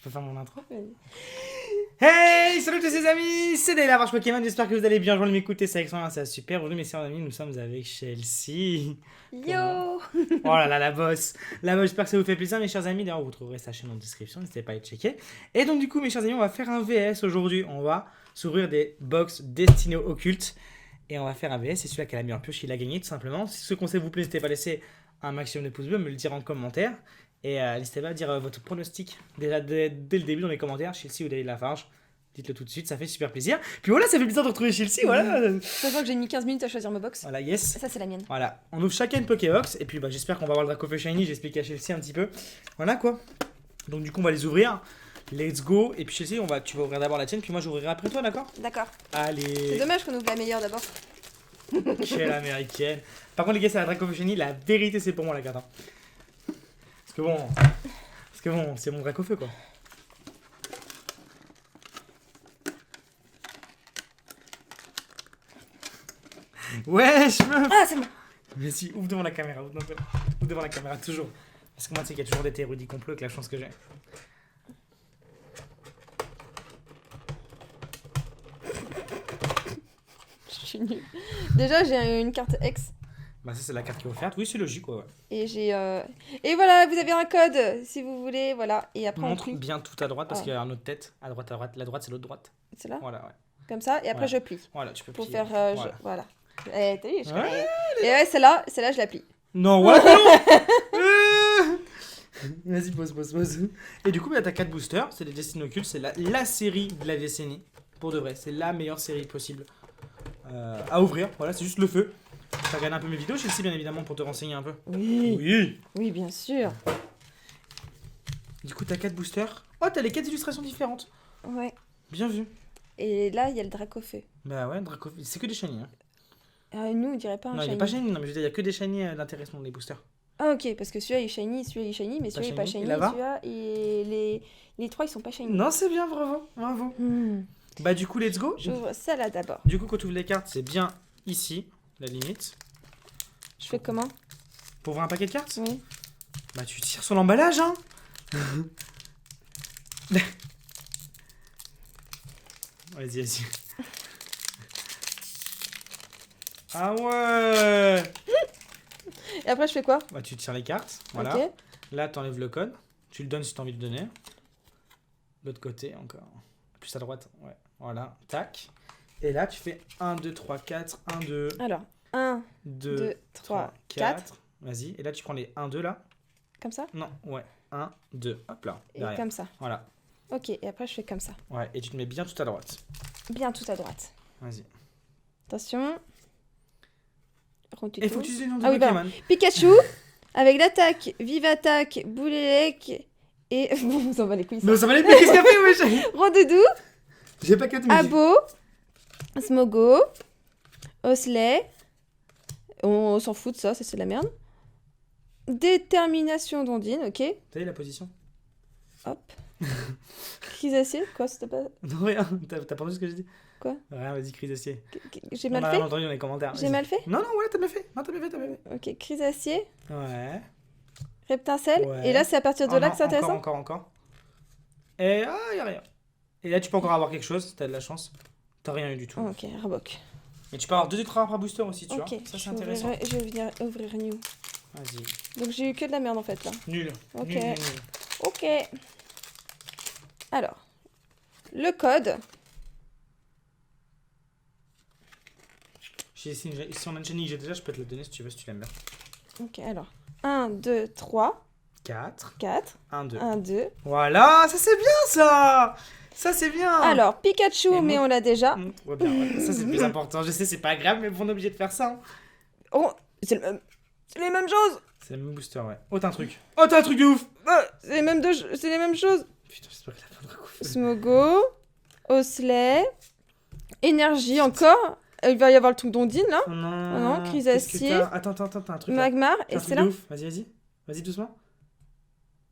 peux faire mon intro? Vas-y. Hey, salut tous les amis, c'est Dale, la vache Pokémon, j'espère que vous allez bien, je viens de m'écouter, c'est excellent, c'est super. Aujourd'hui mes chers amis, nous sommes avec Chelsea. Yo. Oh là là, la boss, j'espère que ça vous fait plaisir mes chers amis, d'ailleurs vous trouverez sa chaîne en description, n'hésitez pas à y checker. Et donc du coup mes chers amis, on va faire un VS aujourd'hui, on va s'ouvrir des box destinées aux occultes. Et on va faire un VS, c'est celui-là qui a la meilleure pioche, il a gagné tout simplement. Si ce conseil vous plaît, n'hésitez pas à laisser un maximum de pouces bleus, me le dire en commentaire. Et n'hésitez pas à dire votre pronostic déjà dès le début dans les commentaires, Chelsea ou David Lafarge. Dites-le tout de suite, ça fait super plaisir. Puis voilà, ça fait plaisir de retrouver Chelsea, voilà. Sachant que j'ai mis 15 minutes à choisir ma box. Voilà, yes. Ça, c'est la mienne. Voilà, on ouvre chacun une Pokébox. Et puis bah, j'espère qu'on va avoir le Dracofeu Shiny, j'explique à Chelsea un petit peu. Voilà quoi. Donc du coup, on va les ouvrir. Let's go. Et puis Chelsea, tu vas ouvrir d'abord la tienne, puis moi j'ouvrirai après toi, d'accord? D'accord. C'est Allez. dommage qu'on ouvre la meilleure d'abord. Quelle américaine. Par contre les gars, c'est la Dracofeu Shiny, la vérité c'est pour moi la carte. Hein. Parce que bon, c'est mon Dracofeu quoi. Wesh meuf. Ah, c'est bon. Mais si, ouvre devant la caméra, ouvre devant la caméra, toujours. Parce que moi, tu sais qu'il y a toujours des théories du complot avec la chance que j'ai. Je suis nulle. Déjà, j'ai une carte X. Bah ça, c'est la carte qui est offerte. Oui, c'est logique, ouais. Et j'ai... Et voilà, vous avez un code, si vous voulez, voilà. Et après, on Montre plie. bien tout à droite, parce Ah. qu'il y a une autre tête. À droite, à droite. La droite, c'est l'autre droite. C'est là, Voilà, ouais. comme ça. Et après, Voilà. je plie. Voilà, tu peux Pour plier. faire... Voilà. Voilà. Eh, t'as vu, je Ouais, connais. Et ouais, celle-là, je la plie. Non, ouais, non. Vas-y, pose. Et du coup, bah, t'as 4 boosters. C'est des destinées occultes. C'est la série de la décennie. Pour de vrai, c'est la meilleure série possible à ouvrir. Voilà, c'est juste le feu. T'as regardé un peu mes vidéos, Chelsea, bien évidemment, pour te renseigner un peu. Oui. Oui. Oui, bien sûr. Du coup, t'as 4 boosters. Oh, t'as les 4 illustrations différentes. Ouais. Bien vu. Et là, il y a le Dracofeu. Bah ouais, Draco, c'est que des shiny. Hein. Nous, on dirait pas un Non, il n'y a shiny. pas shiny, non, mais je veux dire, il y a que des shiny d'intéressement dans les boosters. Ah, ok, parce que celui-là il est shiny, celui-là il est shiny, mais celui-là il est pas shiny. shiny, Et là-bas celui-là et les trois ils sont pas shiny. Non, c'est bien, bravo. Bah, du coup, let's go. J'ouvre ça là d'abord. Du coup, quand tu ouvres les cartes, c'est bien ici, la limite. Je fais comment? Pour ouvrir un paquet de cartes Oui. Bah, tu tires sur l'emballage, hein. Vas-y. Ah ouais. Et après je fais quoi? Bah, tu tires les cartes, voilà. Ok. Là, tu enlèves le code. Tu le donnes si tu as envie de le donner. L'autre côté, encore. Plus à droite, ouais. Voilà, tac. Et là, tu fais 1, 2, 3, 4. 1, 2, Alors, 1, 2, 2, 3, 4. Vas-y. Et là, tu prends les 1, 2 là. Comme ça? Non, ouais. 1, 2. Hop là. Et Derrière. comme ça. Voilà. Ok, et après je fais comme ça. Ouais. Et tu te mets bien tout à droite. Bien tout à droite. Vas-y. Attention. Et faut que tu utilises le nom de Ah oui, Pokémon. Pikachu, avec l'attaque, vive attaque, boulélec et... Bon, on s'en va les couilles. Mais ça va les pieds, qu'est-ce qu'il a fait, wesh? Rondoudou, J'ai pas capté, mais Abo, Smogo, Osley, on s'en fout de ça, c'est de la merde. Détermination d'Ondine, ok. T'as vu la position? Hop. Chrysacier, quoi, c'était pas... Non, rien. T'as pas entendu ce que j'ai dit? Quoi? Rien, vas-y, cri d'acier. J'ai On mal a fait? rien entendu dans les commentaires. J'ai vas-y. mal fait? Non, ouais, t'as bien fait. Non, t'as bien fait. Ok, Chrysacier, Ouais. Reptincelle, Ouais. et là c'est à partir de Oh là non, que c'est intéressant? Encore. Et y a rien. Et là, tu peux encore avoir quelque chose si t'as de la chance. T'as rien eu du tout. Ok, Rabok. Mais tu peux avoir 2 extra par booster aussi, tu Ok, vois. Ça, c'est intéressant. je vais venir ouvrir New. Vas-y. Donc j'ai eu que de la merde en fait là. Nul. Ok. Nul. Ok. Alors, le code. Si on a une chenille que j'ai déjà, je peux te le donner si tu veux, si tu l'aimes bien. Ok, alors. 1, 2, 3, 4, 4, 1, 2. 1, 2. Voilà, ça c'est bien ça. Ça c'est bien. Alors, Pikachu, Et mais moi- on l'a déjà. Ouais, bien, ouais. Ça c'est le plus important. Je sais, c'est pas grave, mais on est obligé de faire ça. Hein. Oh, c'est le même. C'est les mêmes choses. C'est le même booster, ouais. Oh, t'as un truc. Oh, t'as un truc de ouf. C'est les mêmes c'est les mêmes choses. Putain, j'espère qu'il a pas de Dracofeu. Smogo, Osley, Énergie encore. Il va y avoir le truc d'Ondine là. Oh non. Oh non, Chrysacier. Qu'est-ce que t'as? Attends, t'as un truc là. Magmar, T'as et un c'est truc là. de ouf. Vas-y, doucement.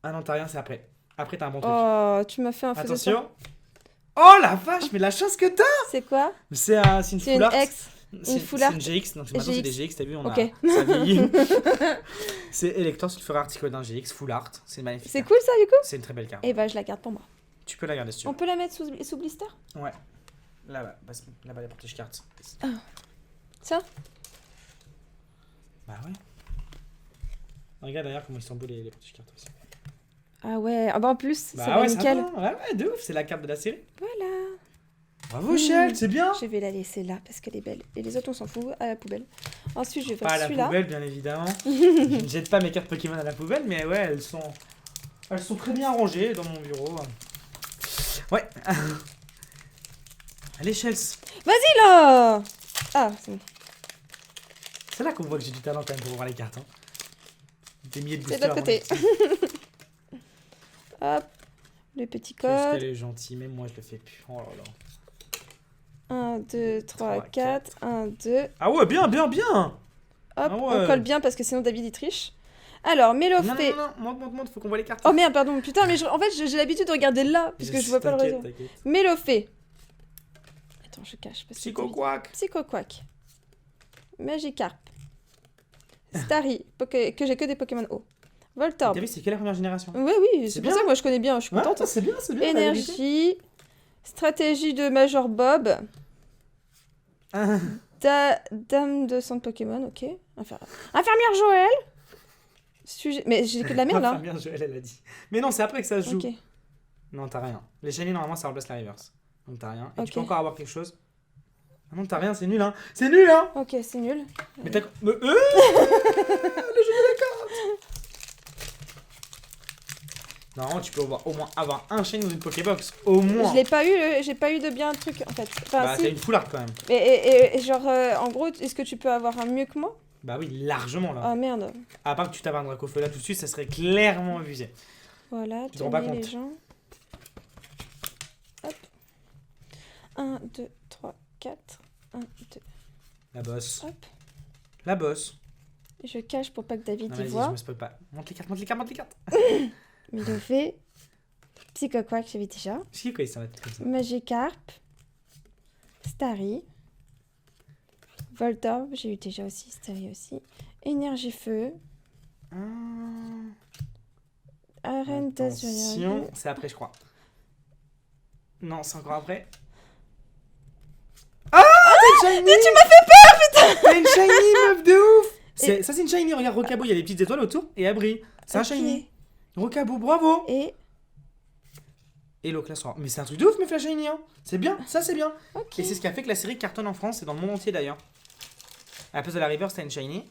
Ah non, t'as rien, c'est après. Après, t'as un bon truc. Oh, tu m'as fait un feu de sang. Attention. Oh la vache, mais la chance que t'as. C'est quoi? C'est une C'est une full art. X. C'est full art. une GX, donc maintenant c'est des GX, t'as vu, on Ok. a ça vieillit. C'est Elector, Sulfur Articodin GX, full art, c'est magnifique. C'est cool ça du coup? C'est une très belle carte. Eh ben je la garde pour moi. Tu peux la garder si tu On veux. peut la mettre sous blister? Ouais. Là-bas, là-bas, les protège-cartes. Ça? Bah ouais. Regarde d'ailleurs comment ils sont beaux les protège-cartes aussi. Ah ouais, ah bah en plus, Bah ça va ouais, nickel. va. Ouais, de ouf, c'est la carte de la série. Voilà. Bravo, Shell, c'est bien. Je vais la laisser là parce qu'elle est belle. Et les autres, on s'en fout, à la poubelle. Ensuite, je vais Pas à faire la celui-là. poubelle, bien évidemment. Je ne jette pas mes cartes Pokémon à la poubelle, mais ouais, elles sont très bien rangées dans mon bureau. Ouais. Allez, Shells. Vas-y là. Ah, c'est bon. C'est là qu'on voit que j'ai du talent quand même pour voir les cartes. Hein. Des milliers de C'est boosters. de l'autre côté. Hop, le petit Qu'est-ce code. qu'elle est gentille, même moi je le fais plus. Oh là là. 1, 2, 3, 3, 4. 1, 2. Ah ouais, bien. Hop, Ah ouais. on colle bien parce que sinon David il triche. Alors, Mélofée. Non, monte, faut qu'on voit les cartes. Oh merde, pardon, putain, mais en fait j'ai l'habitude de regarder là, puisque je vois pas le réseau. T'inquiète. Mélofée. Attends, je cache. Parce que Psycho-Quack. Psycho-Quack. Magikarp. Starry, que j'ai que des Pokémon haut. Voltorb. T'as vu, c'est que la première génération. Oui, oui, C'est c'est pour bien. ça que moi je connais bien, je suis Ouais, contente. c'est bien. la vérité. Énergie. Stratégie de Major Bob. Ah. Dame de centre Pokémon, ok. Infirmière Joël. Sujet... Mais j'ai que de la merde là. Infirmière Joël, elle a dit. Mais non, c'est après que ça se joue. Ok. Non, t'as rien. Les shiny, normalement, ça remplace la reverse. Donc t'as rien. Et Ok. tu peux encore avoir quelque chose. Ah non, t'as rien, c'est nul, hein. C'est nul, hein. Ok, c'est nul. Mais t'as. Le jeu de la carte. Non, tu peux au moins avoir un shiny dans une Pokébox. Au moins. Je l'ai pas eu, j'ai pas eu de bien un truc en fait. Enfin, Bah, si. t'as une foulard quand même. Et genre, en gros, est-ce que tu peux avoir un mieux que moi? Bah oui, largement là. Ah merde. À part que tu tapes un Dracofeu là tout de suite, ça serait clairement abusé. Voilà, Tu te rends pas tenez les compte. gens. Hop. 1, 2, 3, 4. 1, 2. La bosse. Hop. La bosse. Je cache pour pas que David Non, y vas-y, je voit. me spoil pas. Monte les cartes. Mélofée. Psycho-Quack, j'avais déjà. C'est quoi, ça va être comme ça. Magikarp. Starry. Voltorb, j'ai eu déjà aussi. Starry aussi. Énergie Feu. Ah. Arène Attention, c'est après, je crois. Non, c'est encore après. Ah, t'as une shiny. Mais tu m'as fait peur, putain. T'as une shiny, meuf de ouf. Et- Ça, c'est une shiny. Regarde, Rocabo, il y a des petites étoiles autour et elle brille. C'est un Ok. shiny. Rocabo, bravo. Et. Hello, classe 3. Mais c'est un truc de ouf, meuf, la shiny. Hein. C'est bien, ça, c'est bien. Ok. Et c'est ce qui a fait que la série cartonne en France et dans le monde entier d'ailleurs. À la place de la reverse, t'as une shiny.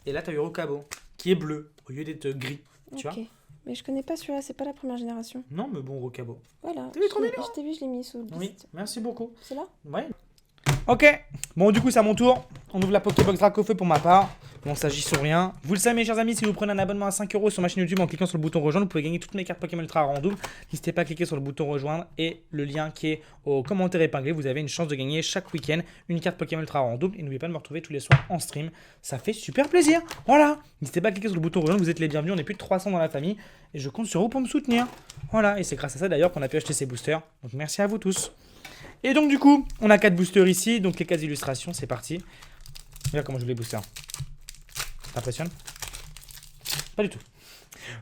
Et là, t'as eu Rocabo, qui est bleu au lieu d'être gris. Tu Ok. vois. Mais je connais pas celui-là, c'est pas la première génération. Non, mais bon, Rocabo. Voilà. T'as vu, trop mignon. Je t'ai vu, je l'ai mis sous le Oui, liste. merci beaucoup. C'est là? Ouais. Ok, bon du coup c'est à mon tour. On ouvre la Pokébox Dracofeu pour ma part. Bon, s'agit sur rien. Vous le savez mes chers amis, si vous prenez un abonnement à 5€ sur ma chaîne YouTube en cliquant sur le bouton rejoindre, vous pouvez gagner toutes mes cartes Pokémon Ultra rares en double. N'hésitez pas à cliquer sur le bouton rejoindre et le lien qui est au commentaire épinglé. Vous avez une chance de gagner chaque week-end une carte Pokémon Ultra rare en double. Et n'oubliez pas de me retrouver tous les soirs en stream. Ça fait super plaisir. Voilà. N'hésitez pas à cliquer sur le bouton rejoindre. Vous êtes les bienvenus. On est plus de 300 dans la famille. Et je compte sur vous pour me soutenir. Voilà. Et c'est grâce à ça d'ailleurs qu'on a pu acheter ces boosters. Donc merci à vous tous. Et donc du coup, on a 4 boosters ici, donc les 4 illustrations, c'est parti. Regarde comment je les boosters. Ça t'impressionne? Pas du tout.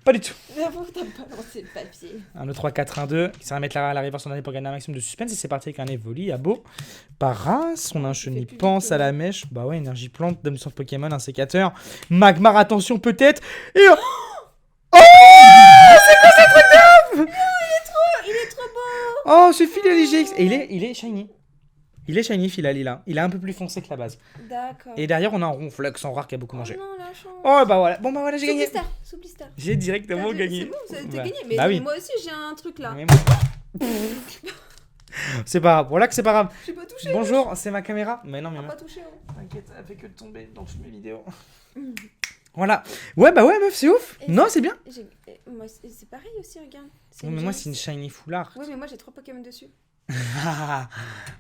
Pas du tout. Mais avant, t'as balancé le papier. Un E3, 4, 1, 2, qui sert à mettre la reverse en année pour gagner un maximum de suspense. Et c'est parti avec un Evoli, à beau. Paras, on a un chenille plus pense vite, à la mèche. Bah ouais, énergie plante, Dame sans Pokémon, un sécateur. Magmar, attention peut-être. Et... Oh, c'est quoi ce truc de ouf? Il est trop beau. Oh, ce Philali GX. Et il est shiny. Il est shiny, Philali, là. Il est un peu plus foncé que la base. D'accord. Et derrière, on a un Ronflux en rare qui a beaucoup Oh mangé. non, la chance. Oh, bah voilà. Bon, bah voilà, j'ai gagné. Sous blister. J'ai directement gagné. C'est bon, vous avez Bah, gagné. Mais bah oui. moi aussi, j'ai un truc là. Mais moi- C'est pas grave. Voilà que c'est pas grave. J'ai pas touché. Bonjour, c'est ma caméra. Mais non, mais J'ai pas touché. Hein. t'inquiète, elle fait que de tomber dans toutes mes vidéos. Voilà. Ouais, bah ouais, meuf, c'est ouf. Et Non, ça- c'est bien. Moi, c'est pareil aussi, regarde. Oui, mais moi, c'est une shiny foulard. Ouais, mais moi, j'ai 3 Pokémon dessus.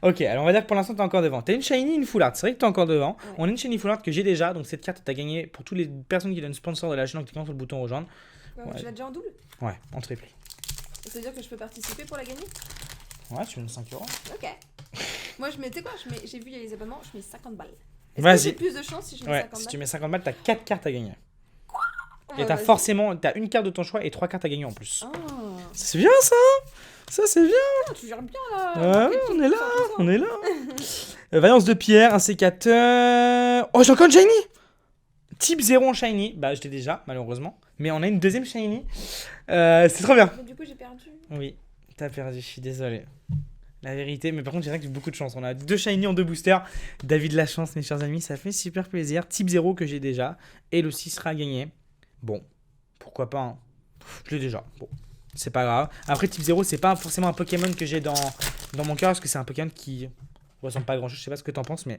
Ok, alors on va dire que pour l'instant, t'es encore devant. T'as une shiny, une foulard. C'est vrai que t'es encore devant. Ouais. On a une shiny foulard que j'ai déjà. Donc, cette carte, t'as gagné pour toutes les personnes qui donnent sponsor de la chaîne en cliquant sur le bouton rejoindre. Ouais, Ouais. Je l'ai déjà en double. Ouais, en triple. Ça veut dire que je peux participer pour la gagner. Ouais, tu me donnes 5€. Ok. Moi, je mets, tu sais quoi, j'ai vu, il y a les abonnements, je mets 50 balles. Est-ce Vas-y. que j'ai plus de chance si je mets Ouais, 50 si balles tu mets 50 balles, t'as 4 cartes à gagner. Oh, Et t'as vas-y. forcément, t'as une carte de ton choix et 3 cartes à gagner en plus. Oh. C'est bien ça. Ça, c'est bien. Ah, tu gères bien là. Ouais, on est là, on est là. Vaillance de pierre, un sécateur. Oh, j'ai encore une shiny. Type 0 en shiny. Bah, je l'ai déjà, malheureusement. Mais on a une deuxième shiny. C'est trop bien. Mais du coup, j'ai perdu. Oui, t'as perdu, je suis désolé. La vérité, mais par contre, je dirais que j'ai beaucoup de chance. On a 2 shiny en 2 boosters. David, la chance, mes chers amis, ça fait super plaisir. Type 0 que j'ai déjà. Et le 6 sera gagné. Bon, pourquoi pas, hein. Je l'ai déjà. Bon, c'est pas grave. Après, type 0, c'est pas forcément un Pokémon que j'ai dans mon cœur, parce que c'est un Pokémon qui ressemble pas à grand chose. Je sais pas ce que t'en penses, mais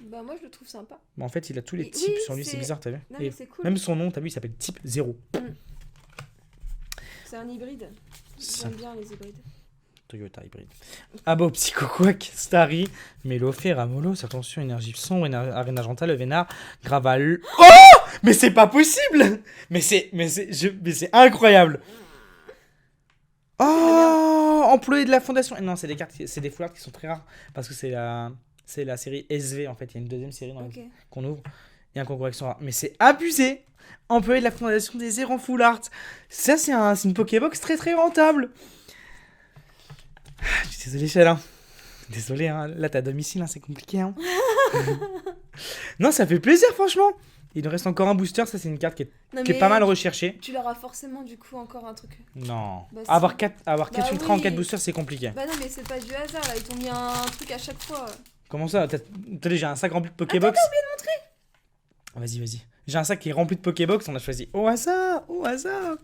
Bah, moi, je le trouve sympa. en fait, il a tous les Et types oui, sur lui, c'est c'est- bizarre, t'as vu? Non, Et mais c'est cool. même son nom, t'as vu, il s'appelle type 0. C'est un hybride. Ça. J'aime bien les hybrides. Toyota hybride. Abo, Psychoquack, Starry, Mélofé, Ramolos, attention, énergie sombre, Arena Genta, le Vénard, Graval. Oh! Mais c'est pas possible! Mais c'est incroyable! Oh! Employé de la fondation. Non, c'est des cartes, c'est des foulards qui sont très rares parce que c'est la série SV en fait. Il y a une deuxième série Ok. qu'on ouvre et un concours qui sont rares. Mais c'est abusé! Employé de la fondation des airs en full art. Ça, c'est une Pokébox très très rentable. Je suis désolé, Chal. Désolé, hein. Là, t'es à domicile, hein, c'est compliqué. Hein. Non, ça fait plaisir, franchement. Il nous reste encore un booster. Ça, c'est une carte qui Non, est mais pas mal recherchée. Tu leur as forcément du coup encore un truc. Non. Bah, si. Avoir 4 Bah ultras en oui. 4 boosters, c'est compliqué. Bah non, mais c'est pas du hasard là. Ils t'ont mis un truc à chaque fois. Comment ça? Attendez, j'ai un sac rempli de Pokébox. Attends, t'as oublié de montrer. Vas-y. J'ai un sac qui est rempli de Pokébox. On a choisi au hasard. Au hasard.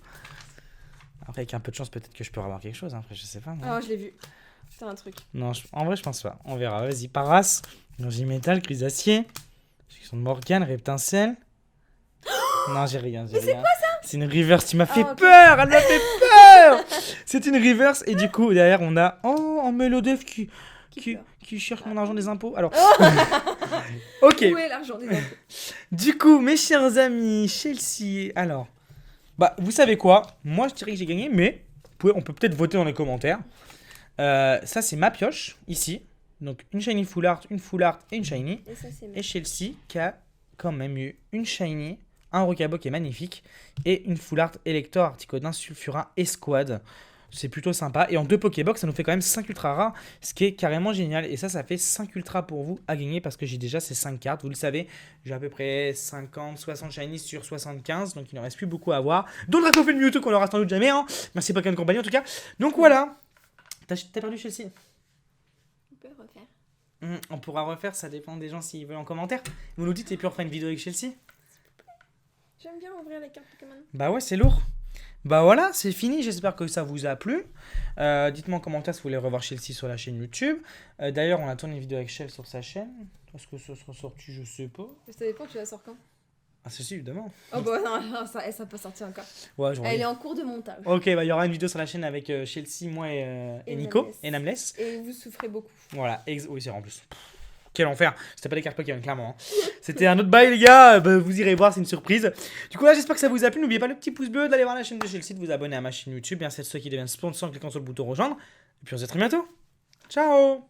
Après, avec un peu de chance, peut-être que je peux avoir quelque chose. Hein. Après, je sais pas. Moi. Ah, je l'ai vu. C'est un truc. Non, en vrai, je pense pas. On verra. Vas-y, Paras, Énergie Métal, Crise d'Acier, Section de Morgane, Reptincelle. Non, j'ai rien. C'est quoi ça? C'est une reverse. Tu m'as fait ok. peur. Elle m'a fait peur. C'est une reverse. Et du coup, derrière, on a un Mélodef qui cherche mon argent des impôts. Alors, ok. Où est l'argent des impôts? Du coup, mes chers amis, Chelsea. Alors, bah, vous savez quoi? Moi, je dirais que j'ai gagné, mais on peut peut-être voter dans les commentaires. Ça, c'est ma pioche, ici. Donc, une shiny full art, une full art et une shiny. Et ça, c'est Et Chelsea qui a quand même eu une shiny, un Rocabo qui est magnifique, et une full art Elector Articodin Sulfurin Esquad. C'est plutôt sympa. Et en 2 Pokébox, ça nous fait quand même 5 ultra rares, ce qui est carrément génial. Et ça fait 5 ultra pour vous à gagner parce que j'ai déjà ces 5 cartes. Vous le savez, j'ai à peu près 50, 60 shiny sur 75, donc il ne reste plus beaucoup à avoir. Dont Dracofeu de Mewtwo qu'on aura sans doute jamais. Hein. Merci Pokémon Compagnie en tout cas. Donc voilà. T'as perdu Chelsea? On peut refaire. On pourra refaire, ça dépend des gens s'ils veulent en commentaire. Vous nous dites et puis on fera une vidéo avec Chelsea. J'aime bien ouvrir les cartes Pokémon. Bah ouais, c'est lourd. Bah voilà, c'est fini. J'espère que ça vous a plu. Dites-moi en commentaire si vous voulez revoir Chelsea sur la chaîne YouTube. D'ailleurs, on a tourné une vidéo avec Chelsea sur sa chaîne. Est-ce que ça sera sorti? Je sais pas. Ça dépend, tu la sors quand? Ah, c'est si, évidemment. Oh bah non, ça peut sortir encore. Ouais, j'aurais Elle est en cours de montage. Ok, bah il y aura une vidéo sur la chaîne avec Chelsea, moi et Nico Namles. et Namles. Et vous souffrez beaucoup. Voilà, oui, c'est en plus. Pff, quel enfer. C'était pas des cartes Pokémon, clairement. Hein. C'était un autre bail, les gars. Bah, vous irez voir, c'est une surprise. Du coup, là, j'espère que ça vous a plu. N'oubliez pas le petit pouce bleu, d'aller voir la chaîne de Chelsea, de vous abonner à ma chaîne YouTube. Bien, c'est ceux qui deviennent sponsors en cliquant sur le bouton rejoindre. Et puis, on se dit à très bientôt. Ciao!